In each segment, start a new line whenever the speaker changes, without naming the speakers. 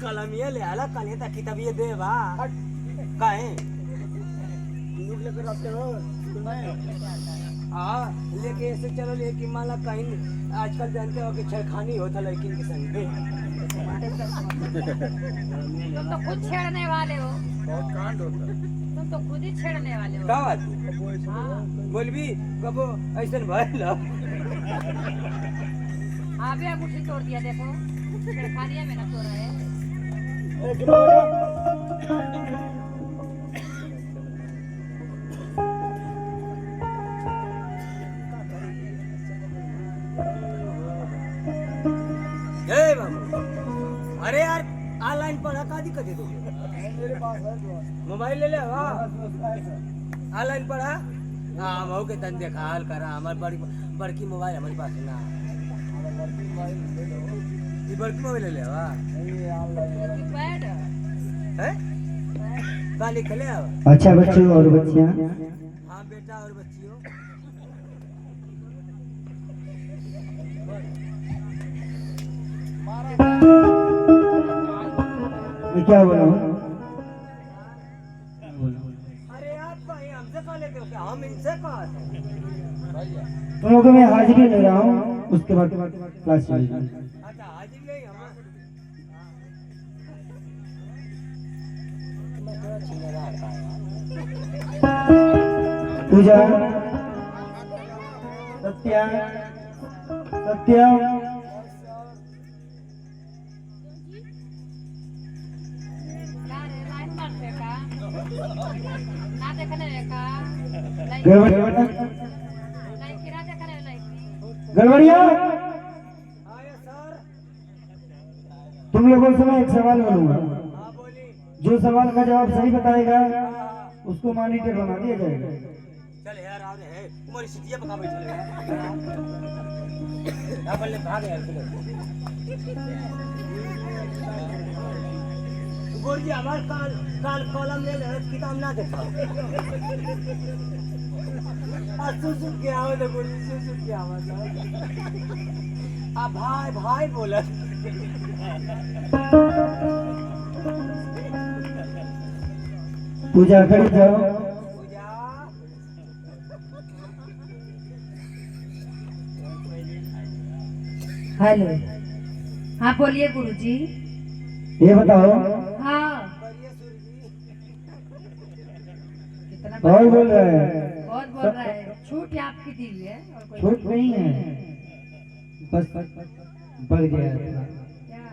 कलमिया ले आला कल तक किताबिए दे बा काहे
न्यूज लेकर आते हो स्कूल में।
हां लेके ऐसे चलो लेके माला कहीं आजकल जानते हो कि छेड़खानी होता लड़की के संग में
तुम तो खुद छेड़ने वाले हो।
बहुत कांड होता है।
तुम तो खुद ही छेड़ने वाले हो।
का बात
हाँ।
बोलबी कबो ऐसन भइल
हाँ भी अंगूठी तोड़ दिया देखो। छेड़खानिया में ना तोड़ा है।
ए बाबू अरे यार ऑनलाइन पढ़ा का दिक्कत है तुझे
मेरे पास है तो
मोबाइल ले ले वाह ऑनलाइन पढ़ा हाँ मऊ के तन देखा हाल करा हमारे बड़की मोबाइल हमारे पास ना
मोबाइल ले लो।
ये बड़की मोबाइल ले ले वाह
नहीं ऑनलाइन
कीपैड
है का लिख ले अब
अच्छा बच्चों और बच्चियां,
हाँ बेटा और बच्चियों
मैं क्या बोला हूँ?
अरे आप भाई हमसे कहा लेते हो क्या हम इनसे कहा थे
भैया
तुम लोगों को मैं हाजिरी ले रहा हूँ, उसके बाद क्लास चलेगी।
अच्छा हाजिर ले हम
पूजा, सत्या, सत्या,
क्या रे लाइन मारते का? ना देखने का?
गड़बड़िया,
लाइन की ना देखने लाइन की?
गड़बड़िया,
आया सर
तुम लोगों से मैं एक सवाल करूंगा,
हाँ बोली
जो सवाल का जवाब सही बताएगा उसको मॉनिटर बना दिया जाएगा।
चल यार आ रहे हैं तुम्हारी सिटिया पका बैठे हैं आप ले भाग यार चलो बोल जी हमारे काल काल कॉलम ले ले किताब ना देखा आज सुसु के आवे तो बोल सुसु के आवे आ भाई भाई बोला
पूजा कर जाओ।
पूजा
हेलो। हाँ बोलिए गुरुजी।
ये बताओ
हाँ।
करिए सूर्य
कितना
कौन बोल रहा है?
बहुत बोल रहा है। छूट आपकी दी हुई है और कोई
छूट नहीं है, बस बढ़ गया था
क्या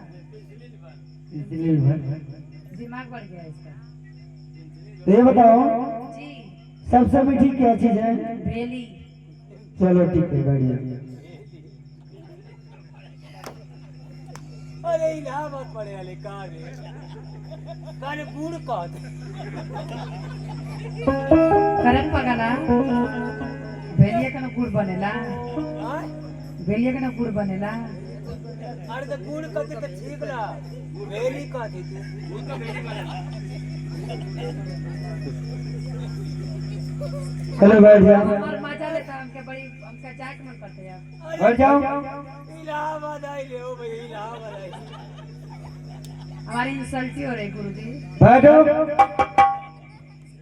इसलिए
दिमाग बढ़ गया इसका।
तो ये बताओ
जी
सबसे मीठी क्या चीज है?
बेली।
चलो ठीक है बढ़िया।
अरे इलाहाबाद पड़े वाले काने काने गुड़ कहते
करन पगला बेलिया का ना गुड़ बनेला।
हाँ?
बेलिया का ना गुड़ बनेला।
अरे तो गुड़ कहते तो ठीक ना वेली कहते थे
चलो बैठ जाओ,
हमार मजा लेता हमके बड़ी हमके जाए के मन करते यार।
बैठ जाओ।
इलाहाबाद आई ले ओ भाई इलाहाबाद आई
हमारी इंसल्टी हो रही गुरुजी।
बैठो।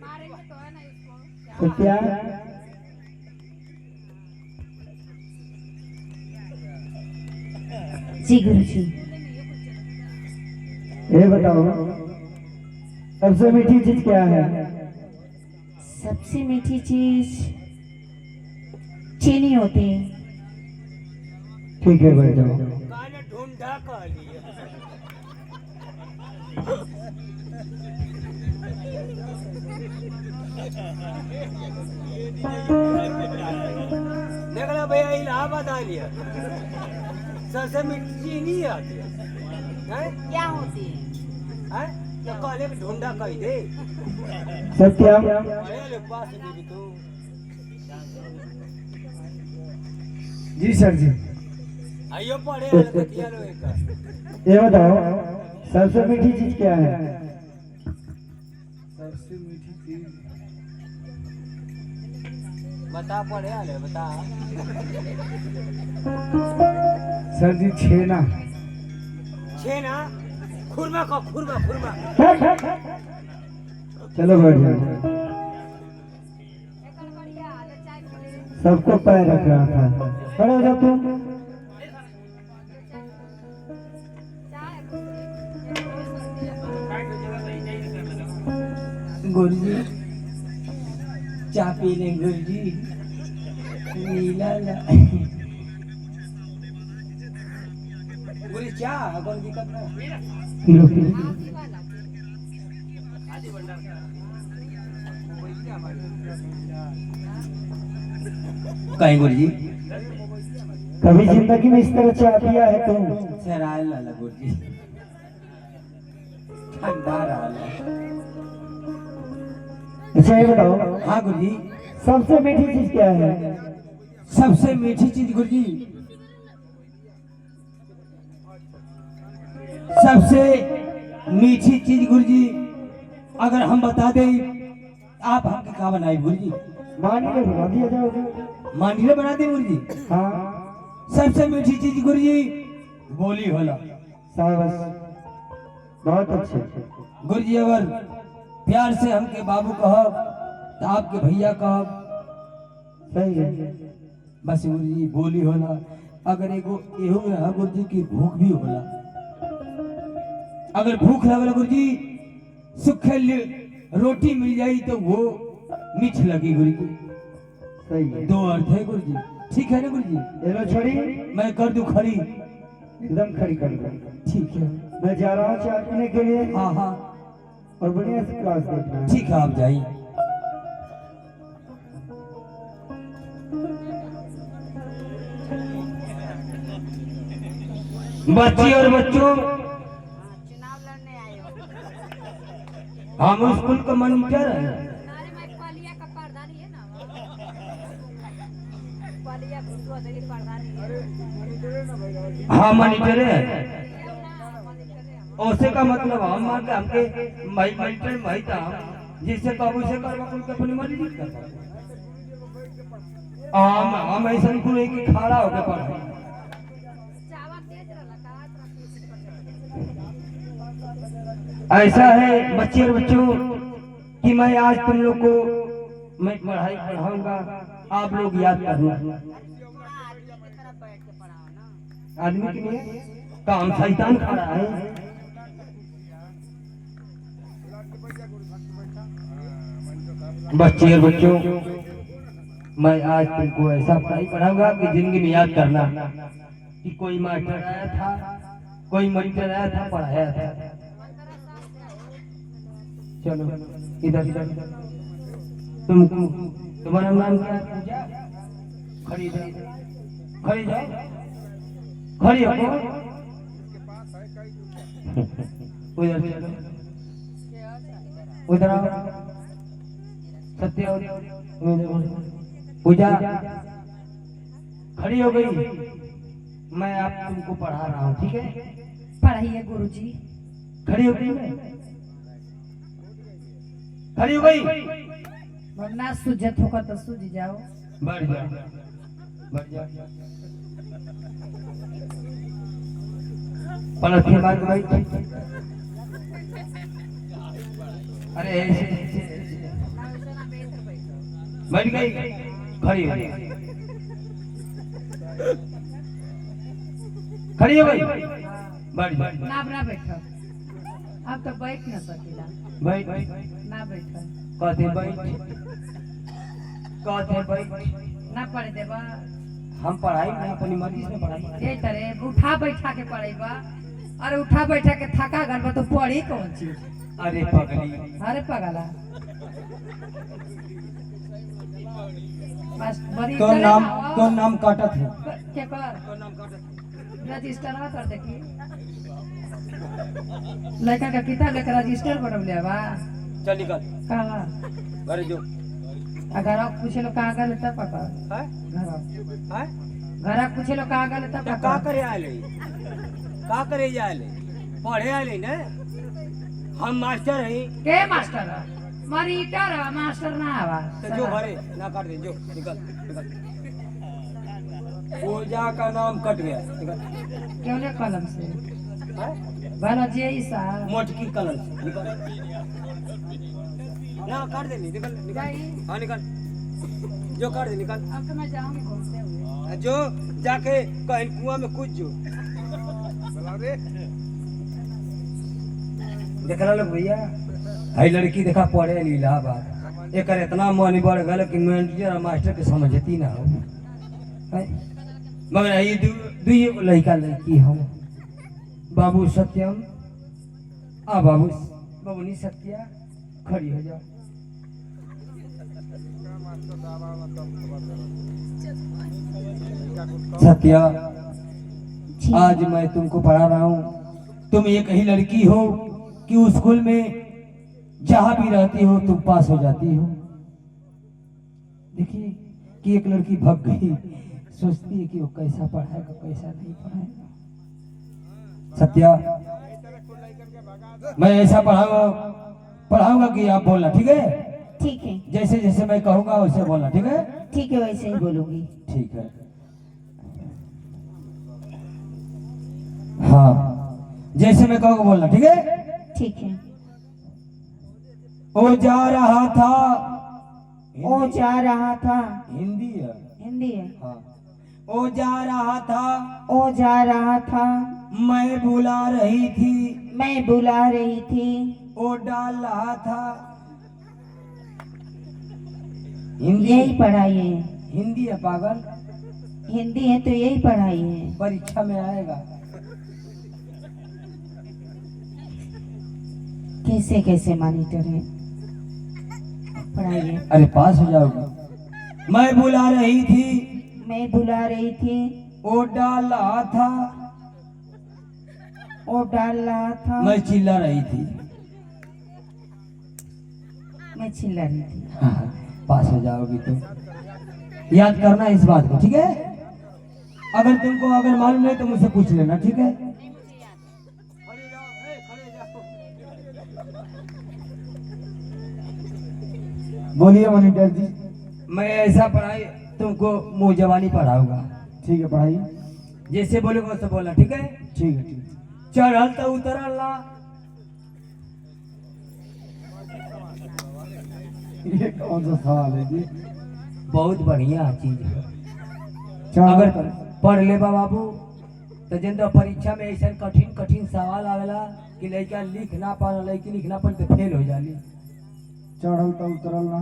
मारेंगे तो है ना इसको।
सत्या,
जी गुरुजी।
ये बताओ सबसे मीठी चीज क्या है?
सबसे मीठी चीज चीनी होती है।
ठीक है बैठ जाओ।
काने ढूंढा कह लिया देखला भैया इलाहाबाद आ लिया सबसे मीठी नहीं आती है
क्या होती है?
हैं तो कहले कि ढूंढा कह दे
सत्या,
अरे ले पास भी तू
जी सर जी।
आइयो पढ़े वाले तकिया लो एक
ये बताओ सबसे मीठी चीज क्या है?
सबसे मीठी चीज
बता पढ़े वाले बता
सर जी छेना।
छेना खुरमा का खुरमा खुरमा।
चलो बैठ जाओ। सबको पैर रख रहा था। खड़े हो जाओ तुम।
गुरुजी चाय पी लें गुरुजी। नीला ला गुरुजी चाय कौन दिक्कत है?
पीलो पीलो।
कहीं गुरुजी
कभी जिंदगी में इस तरह चाय पिया है तुम?
सराय लाला गुरुजी ठंडा रहा।
अच्छा ये बताओ,
हाँ गुरुजी।
सबसे मीठी चीज क्या है?
सबसे मीठी चीज गुरुजी, सबसे मीठी चीज गुरुजी अगर हम बता दें आप हमके क्या बनाए गुरुजी?
मानी में बना दिया जाओगे।
मांडीले बना दे गुरुजी।
हाँ
सबसे मीठी चीज गुरुजी बोली होला।
शाबाश, बहुत अच्छे।
गुरुजी अगर प्यार से हमके बाबू कहब तो आपके भैया कहब,
सही है।
बस गुरुजी बोली होला। अगर एगो एहू में है गुरुजी की भूख भी होला। अगर भूख लगल गुरुजी सूखे रोटी मिल जाई तो वो मीठ लगी गुरुजी।
सही है।
दो अर्थ है गुरुजी, ठीक है ना गुरुजी?
ये लो छोड़ी,
मैं कर दूं खड़ी?
एकदम खड़ी कर दो।
ठीक है।
मैं जा रहा हूँ चाय पीने के लिए।
हाँ हाँ
और बढ़िया से क्लास देखना है।
ठीक है, आप जाइए। बच्ची और बच्चों,
चुनाव लड़ने आए हो?
हम स्कूल का मॉनिटर है।
अरे मैं क्वालिया का प्रधानी है ना, क्वालिया भुसवा से प्रधानी है।
हाँ मॉनिटर है।
और
ओसे का मतलब हम मान के हमके भाई मॉनिटर भाई था जिससे काबू से करवा कुल के अपनी मर्जी करता। हम ऐसा कुल एक खड़ा होके पढ़ा।
चावा तेज रहला का
ऐसा है बच्चे और बच्चों कि मैं आज तुम लोग को मैं पढ़ाई पढ़ाऊंगा, आप लोग याद करना।
आदमी की तरह बैठ के पढ़ाओ ना।
आदमी के लिए काम शैतान खड़ा है। बच्चे और बच्चों, मैं आज तुमको ऐसा पढ़ाई पढ़ाऊंगा कि जिंदगी में याद करना कि कोई मास्टर आया था, कोई मॉनिटर आया था, पढ़ाया था। चलो इधर इधर तुमको तुम्हारा नाम क्या है? पूजा। खड़ी जाओ, खड़ी जाओ, खड़ी हो। उधर चलो, उधर आओ। सत्य पूजा खड़ी हो गई। मैं आप तुमको पढ़ा रहा हूँ, ठीक है?
पढ़ाइए गुरुजी।
खड़ी हो गई, खड़ी हो गई।
वरना सूझत होगा तो सूझ जाओ।
बढ़ जा, बढ़ जा। पलट के बाद बैठ। अरे ऐसे बैठ गई, खड़ी हो गई, खड़ी हो गई। बैठ बैठ
ना ना बैठो, अब तो बैठ न सकेला।
बैठ
ना बैठो,
कहते बैठ, कहते बैठ।
ना पढ़ देबा।
हम पढ़ाई में अपनी मर्जी से पढ़ाई।
ये तरह उठा बैठा के पढ़ेबा, अरे उठा बैठा के थका गल बा तो पढ़ी कौन चीज?
अरे पगली,
अरे पगला, बस बड़ी
तो नाम काटत है।
क्या कर रजिस्टर कर देखी, लड़का का किताब लेकर रजिस्टर बनवले बा।
चल निकल
कहा
घरे जो।
अगर आप पूछे लो कहाँ गए तब पकड़।
है है
घर पूछे लो कहाँ गए तब
का
पकड़।
करे आले, का करे जाले? पढ़े आले ना, हम मास्टर हैं।
के मास्टर है? मरीटर है, मास्टर ना हवा।
तो जो घरे ना काट दे, जो निकल निकल। पूजा का नाम कट गया, निकल।
क्यों ले कलम से? बनो जी ऐसा
मोटकी कलर निकल ना काट दे निकल निकल हाँ निकल जो काट दे निकल
अब तो मैं जाऊंगी घूमते हुए
जो जाके कहीं कुआं में कूद जो
देखला लोग भैया हई लड़की देखा पढ़े इलाहाबाद एक इतना मन बढ़ गल कि मैनेजर और मास्टर के समझती ना हो हैं? मगर ये दुई लड़का लड़की हम बाबू सत्यम आ बाबू बाबूनी सत्या खड़ी हो जाओ। सत्या आज मैं तुमको पढ़ा रहा हूँ तुम एक ही लड़की हो कि उस स्कूल में जहां भी रहती हो तुम पास हो जाती हो। देखिए कि एक लड़की भग गई सोचती है कि वो कैसा पढ़ाएगा कैसा नहीं पढ़ाएगा। सत्या मैं ऐसा पढ़ाऊंगा कि आप बोलना ठीक है।
ठीक है
जैसे जैसे मैं कहूंगा वैसे बोलना ठीक है।
ठीक है वैसे ही बोलूंगी।
ठीक है हाँ जैसे मैं कहूंगा बोलना ठीक है।
ठीक है।
वो जा रहा था
वो जा रहा था
हिंदी है
हिंदी है।
हाँ वो जा रहा था
वो जा रहा था
मैं बुला रही थी
मैं बुला रही थी
वो डाल रहा था। हिंदी
यही पढ़ाई है
हिंदी है पागल
हिंदी है तो यही पढ़ाई है।
परीक्षा में आएगा।
कैसे कैसे मॉनिटर है पढ़ाई है।
अरे पास हो जाओगी। मैं बुला रही थी
मैं बुला रही थी
वो डाल रहा था
वो डाल रहा था
मैं चिल्ला रही थी।
मैं चिल्ला रही थी।
हाँ, पास हो जाओगी तो याद करना इस बात को ठीक है। अगर तुमको अगर मालूम नहीं तो मुझसे पूछ लेना ठीक है।
खड़े जाओ खड़े जाओ
बोलिए मॉनिटर जी।
मैं ऐसा पढ़ाई तुमको मुंह जवानी पढ़ाऊंगा।
ठीक है पढ़ाई।
जैसे बोलोगे वैसे बोलना ठीक है।
ठीक है ठीक है।
चढ़ल तो उतरल ना।
ये कौन सा सवाल है जी।
बहुत बढ़िया चीज है।
चार
अगर पढ़ ले बाबू तो जन तो परीक्षा में ऐसा कठिन कठिन सवाल आवेला कि लड़का लिख ना पाए लड़की लिख ना पाए तो फेल हो जाली।
चढ़ल तो उतरल ना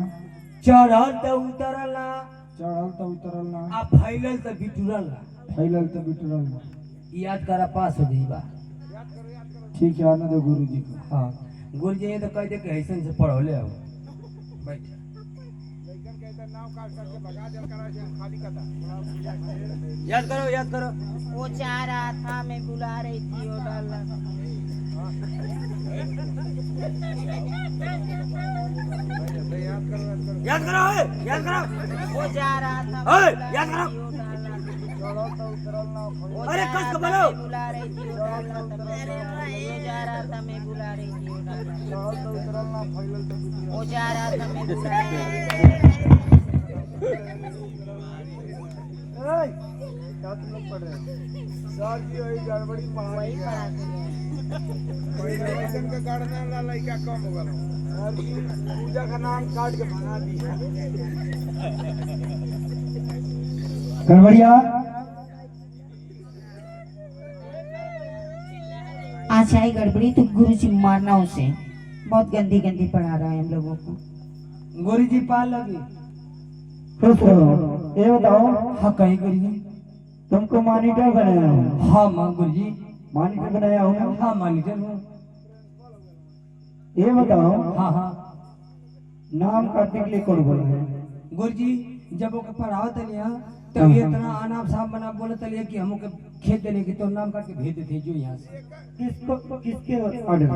चढ़ल तो उतरल ना
चढ़ल तो उतरल ना
आ फैलल तो बिटुरल ना।
फैलल तो बिटरल ना।
याद करा पास हो जाइबा।
ठीक है आने दो गुरु जी को।
हाँ गुरु जी तो कह दे कि ऐसे से पढ़ौले हो। बैठ
याद करो
वो जा रहा था मैं बुला रही थी वो डाल रहा था।
याद करो
वो जा रहा था
याद करो
वो
अरे
जा
कस
रहा
के
था,
बोलो।
मैं बुला रही थी वो डाल रहा था। वो जा रहा था मैं बुला रही थी वो डाल रहा था। वो जा रहा था मैं बुला रही थी।
गड़बड़ी
वही पढ़ाते हैं।
पूजा का नाम काट के बना दिया।
गड़बड़िया
आज आई गड़बड़ी तो गुरु जी मारना उसे। बहुत गंदी गंदी पढ़ा रहा है हम लोगों को।
गुरु जी पाल लगी।
खुश रहो। ये बताओ
हाँ कहीं गुरु जी।
तुमको मॉनिटर बनाया हूँ।
हाँ माँ गुरु जी।
मॉनिटर बनाया हूँ।
हाँ मॉनिटर हूँ।
ये बताओ
हाँ हाँ
नाम काटने के लिए कौन बोल रहे हैं।
गुरु जी जब वो पढ़ाओ तलिया तो ये इतना अनाप साहब बना बोले तलिया कि हम खेत देने की तो नाम काट के भेज देते जो यहाँ से।
किसको किसके ऑर्डर।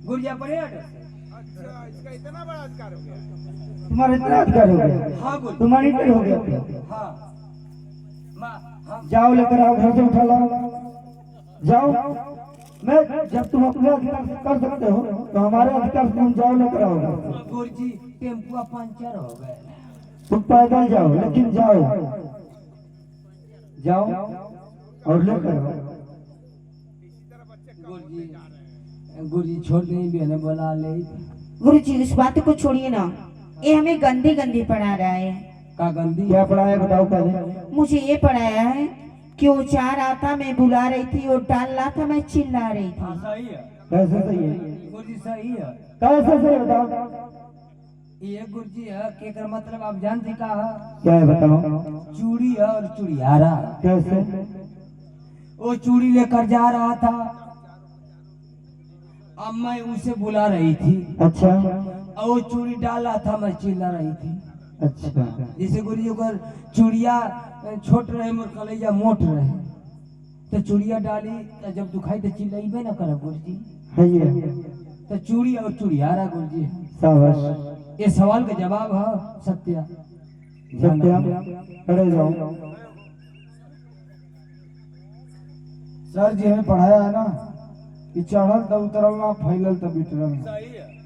गुरु जी पढ़े
इसका इतना बड़ा अधिकार हो गया।
तुम्हारा इतना अधिकार हो गया।
हाँ गुरु
तुम मॉनिटर हो गया।
हाँ माँ हाँ
जाओ लेकर आओ घर से उठा लाओ। जाओ मैं जब तुम अपने अधिकार से कर सकते हो तो हमारे अधिकार से तुम जाओ लेकर आओ।
गुरु जी टेम्पुआ पंचर हो गए।
तुम पैदल जाओ लेकिन जाओ जाओ और लेकर आओ।
गुरुजी छोड़ नहीं भी बोला ले
गुरुजी उस बात को छोड़िए ना, ये हमें गंदी गंदी पढ़ा रहा है।
का गंदी
क्या पढ़ाया बताओ पहले।
मुझे ये पढ़ाया है कि वो चार आता मैं बुला रही थी, वो डाल रहा था मैं चिल्ला रही थी।
सही है
कैसे सही है?
गुरुजी सही है।
कैसे सही बताओ?
ये गुरुजी है के कर मतलब आप जानते का है?
क्या है बताओ?
चूड़ी है और चूड़ियारा।
कैसे?
वो चूड़ी लेकर जा रहा था, अब मैं उसे बुला रही थी
अच्छा
और वो चूड़ी डाल रहा था, मैं चिल्ला रही थी।
अच्छा
जैसे गुरुजी अगर चूड़िया छोट रहे मोर कलैया मोट रहे तो चूड़िया डाली तो जब दुखाई तो चिल्लाइबे ना करे गुरुजी।
है ये
तो चूड़ी और चूड़ियारा गुरुजी है।
शाबाश।
ये सवाल का जवाब है सत्या।
सत्यम खड़े जाओ। सर जी हमें पढ़ाया है ना कि चढ़ल त उतरल ना, फैलल त बिटरल ना।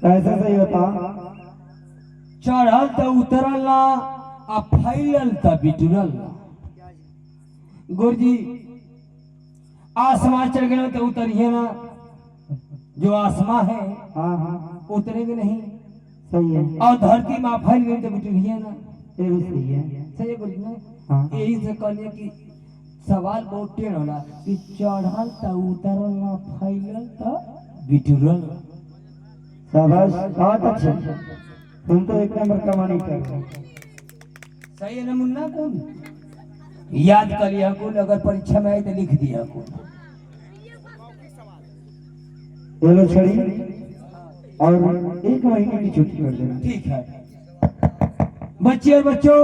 कैसे सही बता?
चढ़ल तो उतरल ना आ फैलल तो बिटुरल ना। गुरुजी आसमान चढ़ गए तो उतरिए ना, जो आसमान है
हाँ हाँ
उतरेंगे नहीं,
सही है।
और धरती में फैल गई तो बिटुरिए ना।
ये भी सही है।
सही है गुरुजी ने।
हाँ
यही से कहलिए कि सवाल बहुत टेढ़ होला कि चढ़ल तो उतरल ना, फैलल तो बिटुरल ना।
शाबाश बहुत अच्छे। तुम तो एक नंबर कमानी कर रहे हो।
सही है ना मुन्ना? कौन याद कर लिया कुल, अगर परीक्षा में आए तो लिख दिया कुल।
ये लो छड़ी और 1 महीने की छुट्टी कर देना।
ठीक है बच्चे और बच्चों,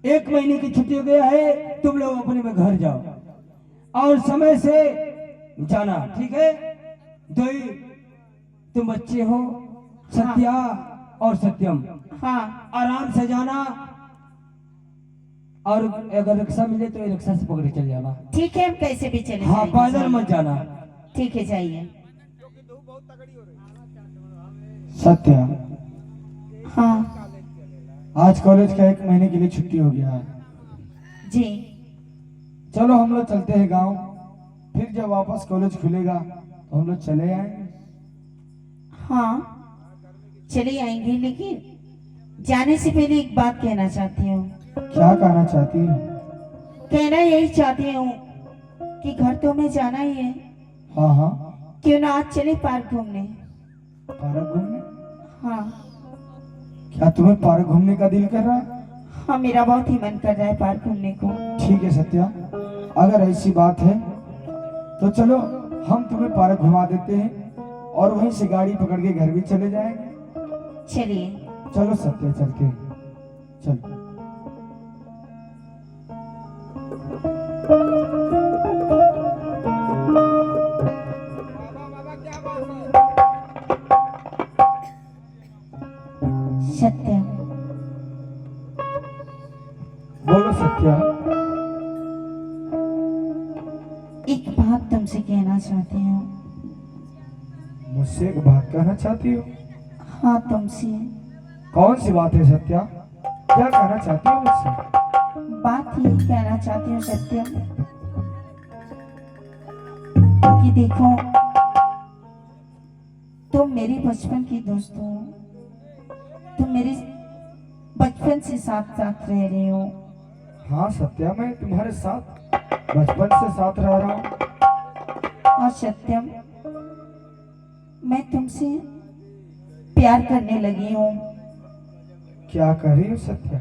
1 महीने की छुट्टी हो गया है, तुम लोग अपने में घर जाओ और समय से जाना, ठीक है? दो तुम बच्चे हो, सत्या और सत्यम,
हाँ
आराम से जाना और अगर रिक्शा मिले तो रिक्शा से पकड़ के चल जाना।
ठीक है, हम कैसे भी चले
हाँ
जाएंगे।
पैदल मत जाना।
ठीक है जाइए।
सत्य
हाँ
आज कॉलेज का 1 महीने के लिए छुट्टी हो गया है।
जी
चलो हम लोग चलते हैं गांव, फिर जब वापस कॉलेज खुलेगा तो हम लोग चले आएंगे।
हाँ चले आएंगे, लेकिन जाने से पहले एक बात कहना चाहती हूँ।
क्या कहना चाहती हो?
कहना यही चाहती हूँ कि घर तो हमें जाना ही है,
हाँ हाँ
क्यों ना आज चले पार्क घूमने।
पार्क घूमने?
हाँ
क्या तुम्हें पार्क घूमने का दिल कर रहा है?
हाँ मेरा बहुत ही मन कर रहा है पार्क घूमने को।
ठीक है सत्या, अगर ऐसी बात है तो चलो हम तुम्हें पार्क घुमा देते हैं और वहीं से गाड़ी पकड़ के घर भी चले जाएंगे।
चलिए।
चलो सत्या चलते हैं, चलो।
सत्या
बोलो सत्या।
एक बात तुमसे कहना चाहती हूँ।
मुझसे एक बात कहना चाहती हो?
हाँ तुमसे।
कौन सी बात है सत्या? क्या कहना चाहती हो मुझसे?
बात यही कहना चाहती हूँ सत्या कि देखो, तुम मेरी बचपन की दोस्त हो, तुम मेरे बचपन से साथ साथ रह रहे हो।
हाँ सत्या, मैं तुम्हारे साथ बचपन से साथ रह रहा हूँ।
और सत्यम, मैं तुमसे प्यार करने लगी हूँ।
क्या कर रही हो सत्या?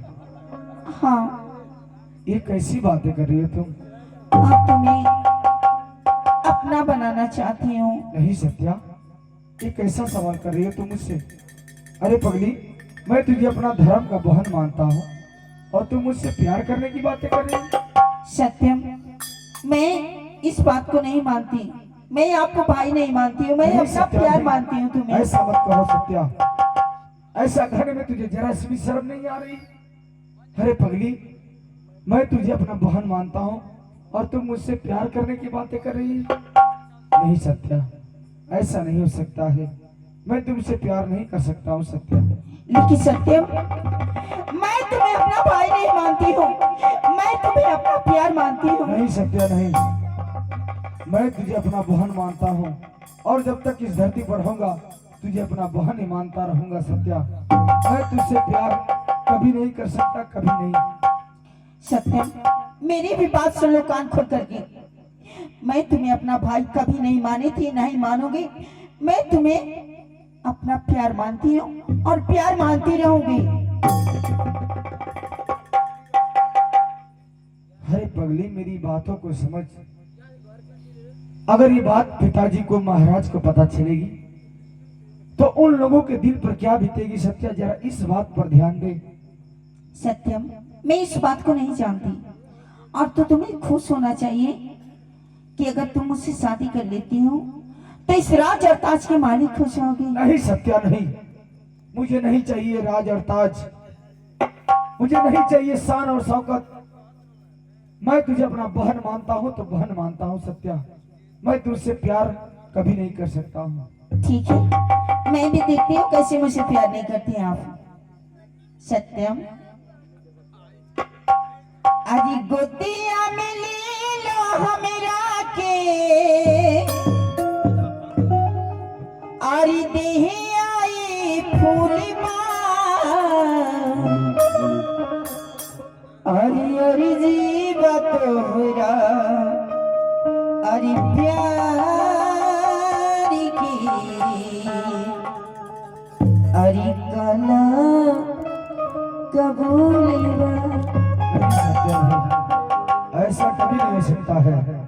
हाँ,
ये कैसी बातें कर रही हो तुम?
अब तुम्हें अपना बनाना चाहती हूँ।
नहीं सत्या, ये कैसा सवाल कर रही हो तुम मुझसे? अरे पगली, मैं तुझे अपना धर्म का बहन मानता हूँ और तुम मुझसे प्यार करने की बातें कर रही हो?
सत्यम, मैं इस बात को नहीं मानती। मैं आपको भाई नहीं मानती हूँ, मैं
नहीं
अपना
सत्या,
प्यार
नहीं।
मानती हूँ तुम्हें।
ऐसा मत कहो सत्या, ऐसा कहने में तुझे जरा सी भी शर्म नहीं आ रही? अरे पगली, मैं तुझे अपना बहन मानता हूँ और तुम मुझसे प्यार करने की बातें कर रही है? नहीं सत्या, ऐसा नहीं हो सकता है। मैं तुमसे प्यार नहीं कर सकता हूँ सत्या।
लेकिन सत्यम, मैं तुम्हें अपना भाई नहीं मानती हूँ, मैं तुम्हें अपना प्यार मानती हूँ।
नहीं सत्या, नहीं। मैं तुझे अपना बहन मानता हूँ और जब तक इस धरती पर होऊंगा तुझे अपना बहन ही मानता रहूंगा सत्या। मैं तुझसे प्यार कभी नहीं कर सकता, कभी नहीं।
सत्यम, मेरी भी बात सुन लो कान खोल करके। मैं तुम्हें अपना भाई कभी नहीं मानी थी, नहीं मानूंगी। मैं तुम्हें अपना प्यार मानती हूँ और प्यार मानती रहूंगी।
अरे पगली, मेरी बातों को समझ। अगर ये बात पिताजी को, महाराज को पता चलेगी तो उन लोगों के दिल पर क्या बीतेगी सत्या, जरा इस बात पर ध्यान दे।
सत्यम, मैं इस बात को नहीं जानती और तो तुम्हें खुश होना चाहिए कि अगर तुम मुझसे शादी कर लेती हो तो इस राज और ताज के मालिक खुश होगे।
नहीं सत्या, नहीं, मुझे नहीं चाहिए राज और ताज, मुझे नहीं चाहिए शान और शौकत। मैं तुझे अपना बहन मानता हूँ तो बहन मानता हूँ सत्या। मैं तुझसे प्यार कभी नहीं कर सकता हूँ।
ठीक है, मैं भी देखती हूँ कैसे मुझसे प्यार नहीं करते आप। सत्यम, अरे गोतिया में ले लो हमरा के, अरे देहे आई फूल अरे अरे जीवा तोहरा, अरे प्यार की, अरे कला कबूल
ऐसा कभी नहीं हो सकता है।